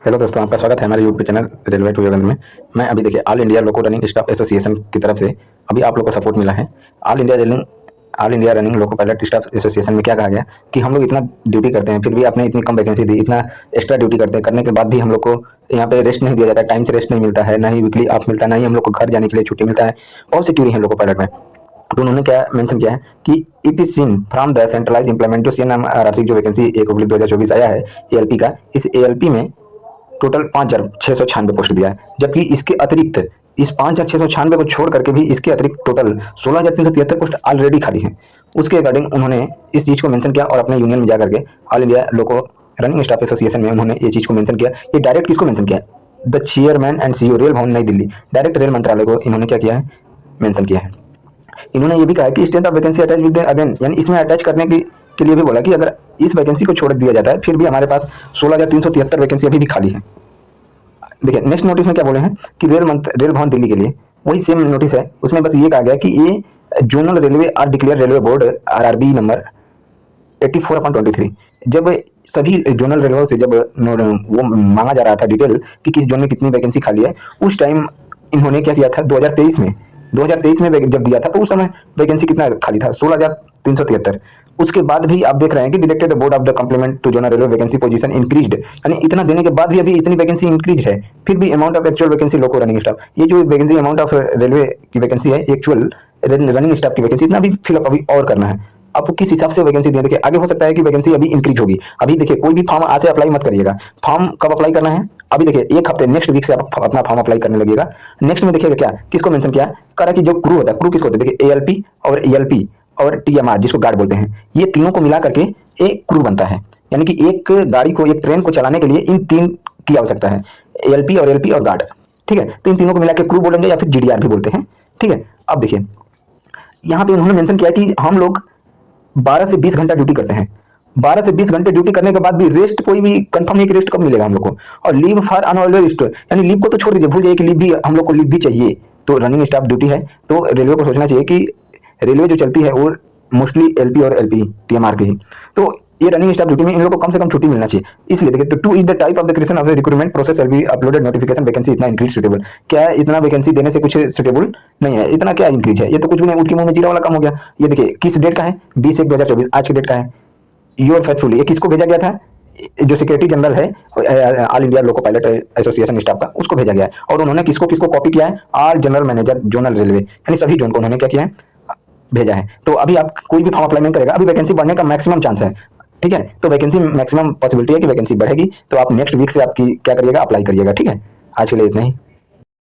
Hello दोस्तों, आपका स्वागत है हमारे यूट्यूब चैनल रेलवे टू में। मैं अभी देखिए ऑल इंडिया लोको रनिंग स्टाफ एसोसिएशन की तरफ से अभी आप लोग को सपोर्ट मिला है। All India running loco pilot staff association में क्या कहा गया कि हम लोग इतना ड्यूटी करते हैं, फिर भी आपने इतनी कम वैकेंसी दी, इतना एक्स्ट्रा ड्यूटी करने के बाद भी हम लोग को यहाँ पे रेस्ट नहीं दिया जाता, टाइम से रेस्ट नहीं मिलता है, ना ही वीकली ऑफ मिलता है, ना ही हम लोग को घर जाने के लिए छुट्टी मिलता है। बहुत सी क्यूरी है लोको पायलट में। तो उन्होंने क्या मेंशन किया है कि it is seen from the centralize implement जो CNRRC जो वैकेंसी 1/2024 आया है एएलपी का, इस एएलपी में टोटल 5,696 पोस्ट दिया है, जबकि इसके अतिरिक्त इस 5,696 को छोड़ करके भी इसके अतिरिक्त टोटल 16,373 पोस्ट ऑलरेडी खाली हैं। उसके अकॉर्डिंग उन्होंने इस चीज़ को मेंशन किया और अपने यूनियन में जाकर के ऑल इंडिया लोको रनिंग स्टाफ एसोसिएशन में उन्होंने ये चीज़ को मेंशन किया। ये डायरेक्ट किसको मेंशन किया? The chairman and CEO rail भवन नई दिल्ली, डायरेक्ट रेल मंत्रालय को इन्होंने क्या किया है, मेंशन किया है। इन्होंने ये भी कहा कि strength of vacancy attach with again, यानी इसमें अटैच करने के लिए भी बोला कि अगर इस वैकेंसी को छोड़ दिया जाता है फिर भी हमारे पास 16,373 वैकेंसी अभी भी खाली है। देखिए नेक्स्ट नोटिस में क्या बोले हैं कि रेल भवन दिल्ली के लिए वही सेम नोटिस है, उसमें बस ये कहा गया कि ये zonal railway are declare railway board RRB number 84/23। जब सभी जोनल रेलवे से जब वो मांगा जा रहा था डिटेल कि किस जोन में कितनी वैकेंसी खाली है, उस टाइम इन्होंने क्या किया था 2023 में जब दिया था तो उस समय वैकेंसी कितना खाली था? 16,373। उसके बाद भी आप देख रहे हैं कि director the board of the complement to zonal railway vacancy position increased, यानी इतना देने के बाद भी अभी इतनी वैकेंसी इंक्रीज है, फिर भी amount of actual vacancy loco running staff, ये जो वैकेंसी अमाउंट ऑफ रेलवे की वैकेंसी है एक्चुअल रनिंग स्टाफ की वैकेंसी इतना भी फिलअप अभी और करना है। आपको किस हिसाब से वैकेंसी दिए? देखिए आगे हो सकता है कि वैकेंसी अभी इंक्रीज होगी। अभी देखिए कोई भी फॉर्म आज से अप्लाई मत करिएगा। फॉर्म कब अप्लाई करना है? अभी देखिए एक हफ्ते नेक्स्ट वीक से आप अपना फॉर्म अप्लाई करने लगेगा। नेक्स्ट में देखिएगा क्या किसको मेंशन किया है, कह रहा कि जो क्रू होता है, क्रू किसको होता है? देखिए ALP और ELP और TMR जिसको गार्ड बोलते हैं, ये तीनों को मिला करके एक क्रू बनता है। यानी कि एक गाड़ी को, एक ट्रेन को चलाने के लिए इन तीन की आवश्यकता है, ALP और LP और गार्ड। ठीक है, तो इन तीनों को मिला के क्रू बोलेंगे या फिर GDR भी बोलते हैं। ठीक है, अब देखिए यहाँ पे उन्होंने मेंशन किया कि हम लोग 12 से 20 घंटा ड्यूटी करते हैं। 12 से 20 घंटे ड्यूटी करने के बाद भी रेस्ट कोई भी कंफर्म नहीं कि रेस्ट कब मिलेगा हम लोग को। और लीव फॉर अनऑर्डर रेस्ट, यानी लीव को तो छोड़ दीजिए, भूल जाइए कि लीव भी हम लोग को लीव भी चाहिए। तो रनिंग स्टाफ ड्यूटी है तो रेलवे को सोचना चाहिए कि रेलवे जो चलती है वो मोस्टली LP और LP TMR की ही, तो ये रनिंग स्टाफ ड्यूटी में इन लोगों को कम से कम छुट्टी मिलना चाहिए। इसलिए देखिए, तो two is the type of the creation of the recruitment process will be uploaded notification vacancy इतना इंक्रीज सुटेबल। क्या है, इतना वैकेंसी देने से कुछ सुटेबल नहीं है? इतना क्या इंक्रीज है? ये तो कुछ भी नहीं, उठ के मुंह में जीरा वाला काम हो गया। ये देखिए किस डेट का है, 20/1/2024, आज की डेट का है। योर फेथफुली, ये किसको भेजा गया था? जो सेक्रेटरी जनरल है all India loco pilot association staff का, उसको भेजा गया है। और उन्होंने किसको किसको कॉपी किया है? All general manager zonal railway, यानी सभी जोन को उन्होंने क्या किया है, भेजा है। तो अभी आप कोई भी फॉर्म अप्लाई नहीं करेगा, अभी वैकेंसी बढ़ने का मैक्सिमम चांस है। ठीक है, तो वैकेंसी मैक्सिमम पॉसिबिलिटी है कि वैकेंसी बढ़ेगी। तो आप नेक्स्ट वीक से आपकी क्या करिएगा, अप्लाई करिएगा। ठीक है, आज के लिए इतना ही।